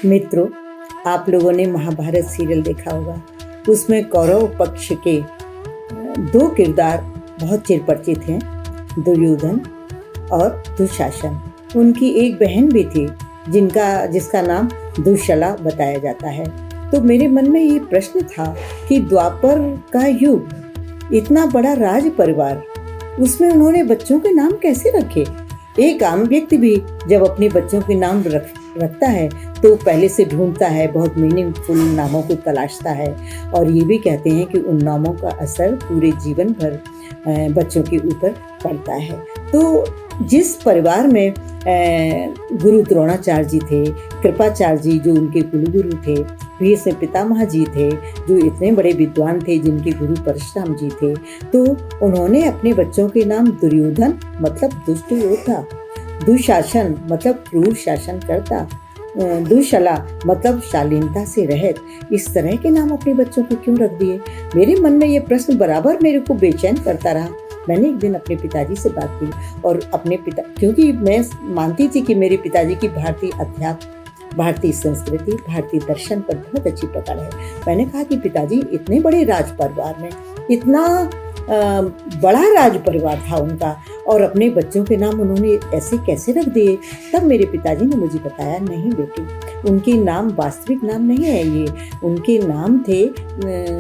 मित्रों, आप लोगों ने महाभारत सीरियल देखा होगा। उसमें कौरव पक्ष के दो किरदार बहुत चिरपरिचित हैं, दुर्योधन और दुशासन। उनकी एक बहन भी थी जिसका नाम दुश्शला बताया जाता है। तो मेरे मन में ये प्रश्न था कि द्वापर का युग, इतना बड़ा राज परिवार, उसमें उन्होंने बच्चों के नाम कैसे रखे? एक आम व्यक्ति भी जब अपने बच्चों के नाम रखता है तो पहले से ढूंढता है, बहुत मीनिंगफुल नामों को तलाशता है, और ये भी कहते हैं कि उन नामों का असर पूरे जीवन भर बच्चों के ऊपर पड़ता है। तो जिस परिवार में गुरु द्रोणाचार्य जी थे, कृपाचार्य जी जो उनके कुलगुरु थे, भीष्म पितामह जी थे जो इतने बड़े विद्वान थे, जिनके गुरु परशुराम जी थे, तो उन्होंने अपने बच्चों के नाम दुर्योधन मतलब दुष्ट योद्धा, दुशासन मतलब क्रूर शासन करता, दुश्शला मतलब शालीनता से रहित, इस तरह के नाम अपने बच्चों को क्यों रख दिए? मेरे मन में ये प्रश्न बराबर मेरे को बेचैन करता रहा। मैंने एक दिन अपने पिताजी से बात की और क्योंकि मैं मानती थी कि मेरे पिताजी की भारतीय अध्यात्म, भारतीय संस्कृति, भारतीय दर्शन पर बहुत अच्छी पकड़ है। मैंने कहा कि पिताजी, इतने बड़े राज परिवार में, इतना बड़ा राज परिवार था उनका, और अपने बच्चों के नाम उन्होंने ऐसे कैसे रख दिए? तब मेरे पिताजी ने मुझे बताया, नहीं बेटी, उनके नाम वास्तविक नाम नहीं है ये, उनके नाम थे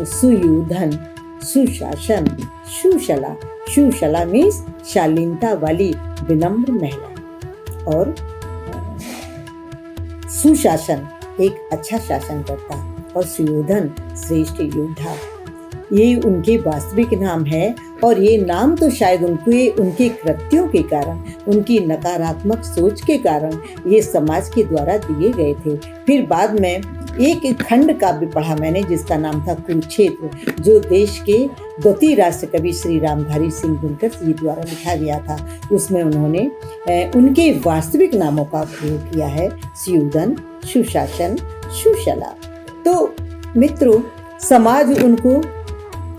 सुयोधन, सुशासन, सुशला। सुशला मीन्स शालीनता वाली, विनम्र महिला, और सुशासन एक अच्छा शासन करता, और सुयोधन श्रेष्ठ योद्धा। ये उनके वास्तविक नाम है, और ये नाम तो शायद उनके कृत्यों के कारण, उनकी नकारात्मक सोच के कारण ये समाज के द्वारा दिए गए थे। फिर बाद में एक खंड काव्य पढ़ा मैंने जिसका नाम था कुरुक्षेत्र, जो देश के द्वितीय राष्ट्र कवि श्री रामधारी सिंह दिनकर जी द्वारा लिखा गया था। उसमें उन्होंने उनके वास्तविक नामों का प्रयोग किया है, सुयोधन, सुशासन, सुशला। तो मित्रों, समाज उनको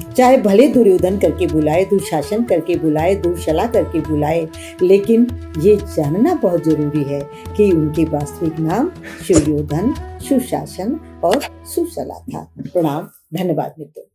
चाहे भले दुर्योधन करके बुलाए, दुशासन करके बुलाए, दुश्शला करके बुलाए, लेकिन ये जानना बहुत जरूरी है कि उनके वास्तविक नाम सुयोधन, सुशासन और सुशला था। प्रणाम, धन्यवाद मित्रों।